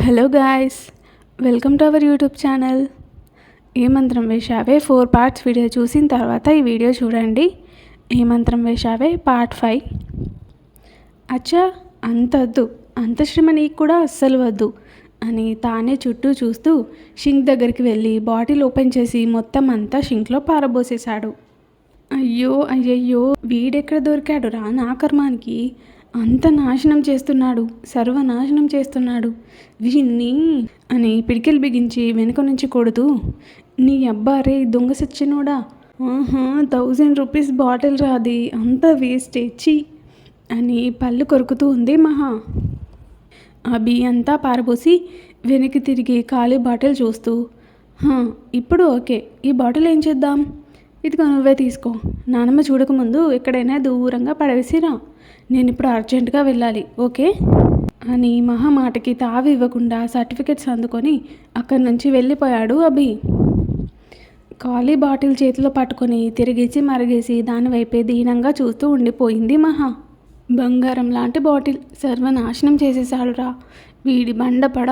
Hello guys, welcome to our YouTube channel. ఏ మంత్రం వేశావే 4 పార్ట్స్ వీడియో చూసిన తర్వాత ఈ వీడియో చూడండి. ఏ మంత్రం వేశావే పార్ట్ 5. అచ్చా అంత వద్దు, అంత శ్రమ నీకు కూడా అస్సలు వద్దు అని తానే చుట్టూ చూస్తూ షింక్ దగ్గరికి వెళ్ళి బాటిల్ ఓపెన్ చేసి మొత్తం అంతా షింక్లో పారబోసేశాడు. అయ్యో అయ్యయ్యో, వీడెక్కడ దొరికాడు రా నా కర్మానికి. అంత నాశనం చేస్తున్నాడు, సర్వనాశనం చేస్తున్నాడు వీణ్ణి అని పిడికిలు బిగించి వెనుక నుంచి కొడుతూ, నీ అబ్బారే దొంగ సచ్చినోడా, 1000 రూపీస్ బాటిల్ రాది, అంత వేస్ట్ ఇచ్చి అని పళ్ళు కొరుకుతూ ఉంది మహా. అభి అంతా పారబోసి వెనక్కి తిరిగి ఖాళీ బాటిల్ చూస్తూ, ఇప్పుడు ఓకే, ఈ బాటిల్ ఏం చేద్దాం, ఇదిగో నువ్వే తీసుకో, నానమ్మ చూడకముందు ఎక్కడైనా దూరంగా పడవేసిరా, నేను ఇప్పుడు అర్జెంటుగా వెళ్ళాలి, ఓకే అని మహా మాటకి తావి ఇవ్వకుండా సర్టిఫికెట్స్ అందుకొని అక్కడి నుంచి వెళ్ళిపోయాడు అభి. ఖాళీ బాటిల్ చేతిలో పట్టుకొని తిరిగేసి మరిగేసి దానివైపే దీనంగా చూస్తూ ఉండిపోయింది మహా. బంగారం లాంటి బాటిల్ సర్వనాశనం చేసేసాడురా వీడి బండపడ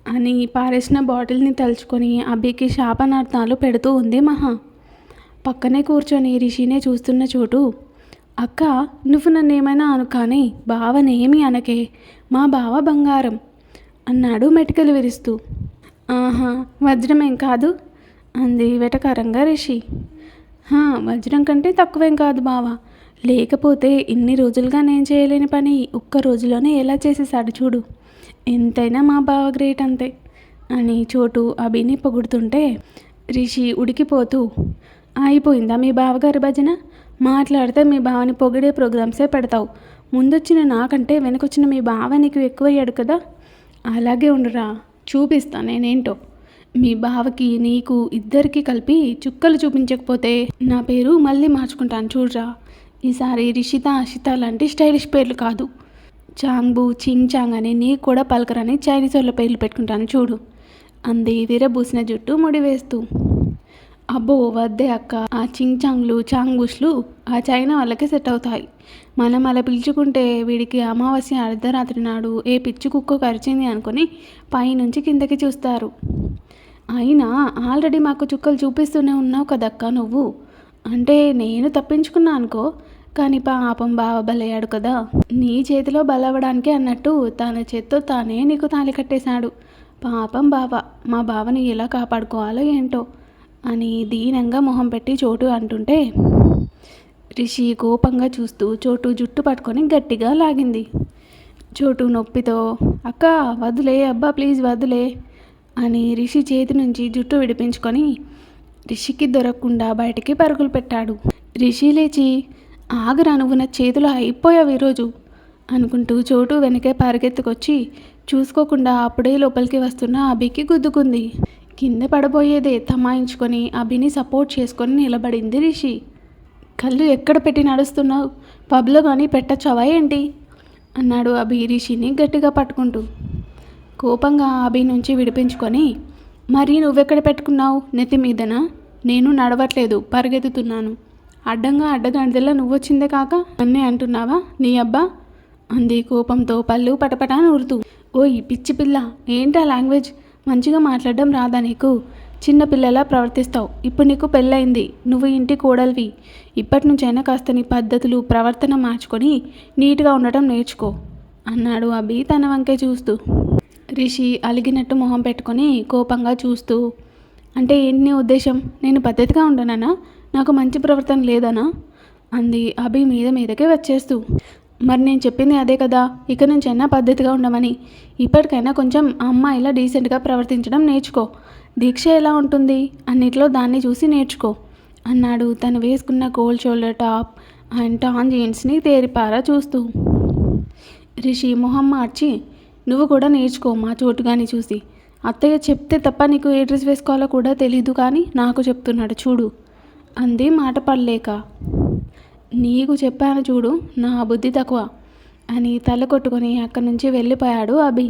అని పారేసిన బాటిల్ని తలుచుకొని అభికి శాపనార్థాలు పెడుతూ ఉంది మహా. పక్కనే కూర్చొని రిషినే చూస్తున్న చోటు, అక్క నువ్వు నన్ను ఏమైనా అను కానీ బావనేమి అనకే, మా బావ బంగారం అన్నాడు మెటికలు విరుస్తూ. వజ్రమేం కాదు అంది వెటకారంగా రిషి. వజ్రం కంటే తక్కువేం కాదు బావా, లేకపోతే ఇన్ని రోజులుగా నేను చేయలేని పని ఒక్క రోజులోనే ఎలా చేసేసాడు చూడు, ఎంతైనా మా బావ గ్రేట్ అంతే అని చోటు అభిని పొగుడుతుంటే రిషి ఉడికిపోతూ, అయిపోయిందా మీ బావగారి భజన, మాట్లాడితే మీ బావని పొగిడే ప్రోగ్రామ్సే పెడతావు, ముందొచ్చిన నాకంటే వెనకొచ్చిన మీ బావ నీకు ఎక్కువయ్యాడు కదా, అలాగే ఉండరా చూపిస్తా నేనేంటో, మీ బావకి నీకు ఇద్దరికి కలిపి చుక్కలు చూపించకపోతే నా పేరు మళ్ళీ మార్చుకుంటాను చూడరా, ఈసారి రిషిత అషిత లాంటి స్టైలిష్ పేర్లు కాదు, చాంగ్బు చింగ్ చాంగ్ అని నీకు కూడా పలకరని చైనీస్ వాళ్ళ పేర్లు పెట్టుకుంటాను చూడు అంది విరబూసిన జుట్టు ముడివేస్తూ. అబ్బో వద్దే అక్క, ఆ చింగ్ చాంగ్లు చాంగ్బుష్లు ఆ చైనా వాళ్ళకే సెట్ అవుతాయి, మనం అలా పిలుచుకుంటే వీడికి అమావాస్య అర్ధరాత్రి నాడు ఏ పిచ్చి కుక్కో కరిచింది అనుకొని పైనుంచి కిందకి చూస్తారు. అయినా ఆల్రెడీ మాకు చుక్కలు చూపిస్తూనే ఉన్నావు కదక్క నువ్వు, అంటే నేను తప్పించుకున్నా అనుకో, కానీ పాపం బావ బలయ్యాడు కదా, నీ చేతిలో బలవ్వడానికి అన్నట్టు తన చేత్తో తానే నీకు తాళి కట్టేశాడు, పాపం బావ, మా బావని ఎలా కాపాడుకోవాలో ఏంటో అని దీనంగా మొహం పెట్టి చోటు అంటుంటే రిషి కోపంగా చూస్తూ చోటు జుట్టు పట్టుకొని గట్టిగా లాగింది. చోటు నొప్పితో, అక్క వద్దులే, అబ్బా ప్లీజ్ వద్దులే అని రిషి చేతి నుంచి జుట్టు విడిపించుకొని రిషికి దొరకకుండా బయటికి పరుగులు పెట్టాడు. రిషి లేచి, ఆగరా నువ్వు నా చేతిలో అయిపోయావు ఈరోజు అనుకుంటూ చోటు వెనకే పరిగెత్తుకొచ్చి చూసుకోకుండా అప్పుడే లోపలికి వస్తున్న అభికి గుద్దుకుంది. కింద పడబోయేదే తమాయించుకొని అభిని సపోర్ట్ చేసుకొని నిలబడింది రిషి. కళ్ళు ఎక్కడ పెట్టి నడుస్తున్నావు, పబ్లో కానీ పెట్టచ్చవా ఏంటి అన్నాడు అభి రిషిని గట్టిగా పట్టుకుంటూ. కోపంగా అభి నుంచి విడిపించుకొని, మరి నువ్వెక్కడ పెట్టుకున్నావు, నెత్తి మీదనా, నేను నడవట్లేదు పరిగెత్తుతున్నాను, అడ్డంగా అడ్డగంటలా నువ్వొచ్చిందే కాక అన్నీ అంటున్నావా నీ అబ్బా అంది కోపంతో పళ్ళు పటపటా నూరుతూ. ఓయ్ పిచ్చి పిల్ల, ఏంటా లాంగ్వేజ్, మంచిగా మాట్లాడడం రాదా నీకు, చిన్నపిల్లలా ప్రవర్తిస్తావు, ఇప్పుడు నీకు పెళ్ళయింది, నువ్వు ఇంటి కోడలివి, ఇప్పటి నుంచైనా కాస్త నీ పద్ధతులు ప్రవర్తన మార్చుకొని నీట్గా ఉండటం నేర్చుకో అన్నాడు అభి తన వంకే చూస్తూ. రిషి అలిగినట్టు మొహం పెట్టుకొని కోపంగా చూస్తూ, అంటే ఏంటి నీ ఉద్దేశం, నేను పద్ధతిగా ఉండనా, నాకు మంచి ప్రవర్తన లేదనా అంది అభి మీదకే వచ్చేస్తూ. మరి నేను చెప్పింది అదే కదా, ఇక నుంచైనా పద్ధతిగా ఉండమని, ఇప్పటికైనా కొంచెం అమ్మాయిలా డీసెంట్గా ప్రవర్తించడం నేర్చుకో, దీక్ష ఎలా ఉంటుంది అన్నిట్లో దాన్ని చూసి నేర్చుకో అన్నాడు తను వేసుకున్న gold shoulder top and tan జీన్స్ని తేరిపారా చూస్తూ. రిషి మొహం మార్చి, నువ్వు కూడా నేర్చుకో మా చోటుగాని చూసి, అత్తయ్య చెప్తే తప్ప నీకు ఏ డ్రెస్ వేసుకోవాలో కూడా తెలీదు కానీ నాకు చెప్తున్నాడు చూడు అంది మాట పడలేక. నీకు చెప్పాను చూడు నా బుద్ధి తక్కువ అని తల కొట్టుకొని అక్కడి నుంచి వెళ్ళిపోయాడు అభి.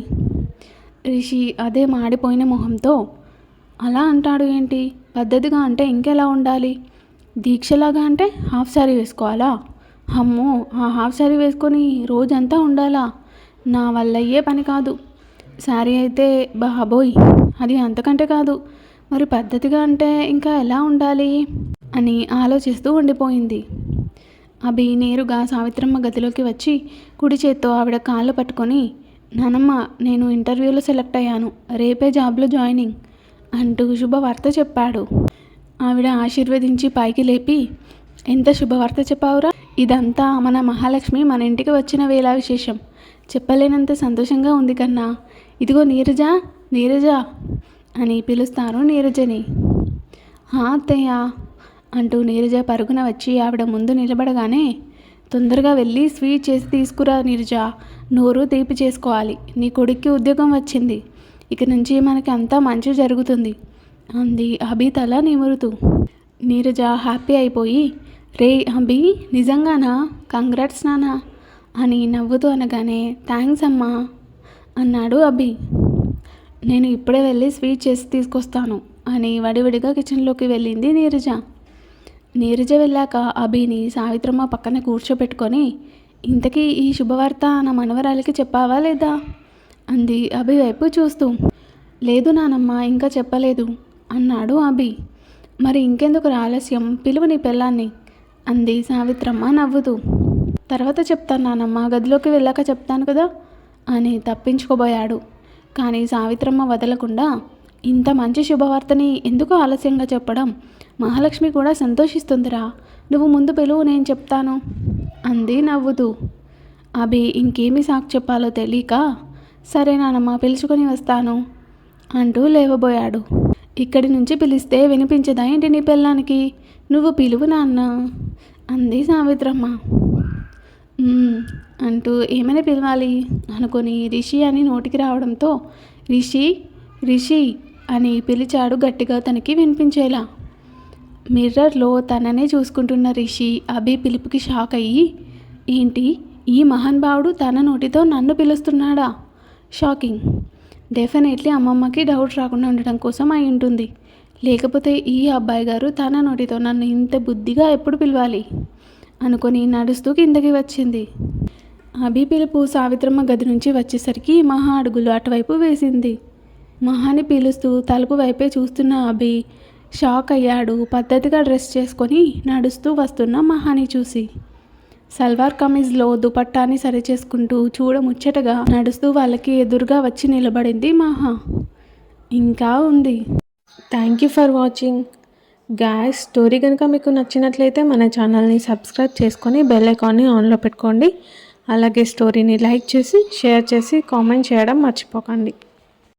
రిషి అదే మాడిపోయిన మొహంతో, అలా అంటాడు ఏంటి, పద్ధతిగా అంటే ఇంకెలా ఉండాలి, దీక్షలాగా అంటే హాఫ్ శారీ వేసుకోవాలా, అమ్మో ఆ హాఫ్ శారీ వేసుకొని రోజంతా ఉండాలా, నా వల్ల అయ్యే పని కాదు శారీ అయితే బాబోయ్, అది అంతకంటే కాదు, మరి పద్ధతిగా అంటే ఇంకా ఎలా ఉండాలి అని ఆలోచిస్తూ ఉండిపోయింది. అభి నేరుగా సావిత్రమ్మ గదిలోకి వచ్చి కుడి చేత్తో ఆవిడ కాళ్ళు పట్టుకొని, నానమ్మ, నేను ఇంటర్వ్యూలో సెలెక్ట్ అయ్యాను, రేపే జాబ్లో జాయినింగ్ అంటూ శుభవార్త చెప్పాడు. ఆవిడ ఆశీర్వదించి పైకి లేపి, ఎంత శుభవార్త చెప్పావురా, ఇదంతా మన మహాలక్ష్మి మన ఇంటికి వచ్చిన వేళ విశేషం, చెప్పలేనంత సంతోషంగా ఉంది కన్నా. ఇదిగో నీరజ, నీరజ అని పిలుస్తారు నీరజని. అత్తయ్య అంటూ నీరజ పరుగున వచ్చి ఆవిడ ముందు నిలబడగానే, తొందరగా వెళ్ళి స్వీట్ చేసి తీసుకురా నీరజ, నోరు తీపి చేసుకోవాలి, నీ కొడుక్కి ఉద్యోగం వచ్చింది, ఇక నుంచి మనకి అంతా మంచి జరుగుతుంది అంది అభి తల నిమురుతూ. నీరజ హ్యాపీ అయిపోయి, రే అభి, నిజంగానా, కంగ్రాట్స్ నానా అని నవ్వుతూ అనగానే, థ్యాంక్స్ అమ్మా అన్నాడు అభి. నేను ఇప్పుడే వెళ్ళి స్వీట్ చేసి తీసుకొస్తాను అని వడివడిగా కిచెన్లోకి వెళ్ళింది నీరజ. నీరజ వెళ్ళాక అభిని సావిత్రమ్మ పక్కన కూర్చోబెట్టుకొని, ఇంతకీ ఈ శుభవార్త నా మనవరాలికి చెప్పావా లేదా అంది అభి వైపు చూస్తూ. లేదు నానమ్మ, ఇంకా చెప్పలేదు అన్నాడు అభి. మరి ఇంకెందుకు ఆలస్యం, పిలువు నీ పెళ్ళాన్ని అంది సావిత్రమ్మ నవ్వుతూ. తర్వాత చెప్తాను నానమ్మ, గదిలోకి వెళ్ళాక చెప్తాను కదా అని తప్పించుకోబోయాడు. కానీ సావిత్రమ్మ వదలకుండా, ఇంత మంచి శుభవార్తని ఎందుకు ఆలస్యంగా చెప్పడం, మహాలక్ష్మి కూడా సంతోషిస్తుందిరా, నువ్వు ముందు పిలువు, నేను చెప్తాను అంది నవ్వుతూ. అభి ఇంకేమీ సాకు చెప్పాలో తెలియక, సరే నానమ్మ, పిలుచుకొని వస్తాను అంటూ లేవబోయాడు. ఇక్కడి నుంచి పిలిస్తే వినిపించదా ఏంటి నీ పెళ్ళానికి, నువ్వు పిలువు నాన్న అంది సావిత్రమ్మ. అంటూ ఏమని పిలవాలి అనుకొని రిషి అని నోటికి రావడంతో, రిషి, రిషి అని పిలిచాడు గట్టిగా తనకి వినిపించేలా. మిర్రర్లో తననే చూసుకుంటున్న రిషి అభి పిలుపుకి షాక్ అయ్యి, ఏంటి ఈ మహానుభావుడు తన నోటితో నన్ను పిలుస్తున్నాడా, షాకింగ్. డెఫినెట్లీ అమ్మమ్మకి డౌట్ రాకుండా ఉండడం కోసం అయి ఉంటుంది, లేకపోతే ఈ అబ్బాయి గారు తన నోటితో నన్ను ఇంత బుద్ధిగా ఎప్పుడు పిలవాలి అనుకొని నడుస్తూ కిందకి వచ్చింది. అభి పిలుపు సావిత్రమ్మ గది నుంచి వచ్చేసరికి మహా అడుగులు అటువైపు వేసింది. మహాని పిలుస్తూ తలుపు వైపే చూస్తున్న అభి షాక్ అయ్యాడు. పద్ధతిగా డ్రెస్ చేసుకొని నడుస్తూ వస్తున్న మహాని చూసి సల్వార్ కమీజ్లో దుపట్టాని సరిచేసుకుంటూ చూడముచ్చటగా నడుస్తూ వాళ్ళకి ఎదురుగా వచ్చి నిలబడింది మహా. ఇంకా ఉంది. Thank you for watching guys. Story కనుక మీకు నచ్చినట్లయితే మన ఛానల్ని సబ్స్క్రైబ్ చేసుకొని బెల్ ఐకాన్ని ఆన్లో పెట్టుకోండి. అలాగే స్టోరీని లైక్ చేసి షేర్ చేసి కామెంట్ చేయడం మర్చిపోకండి.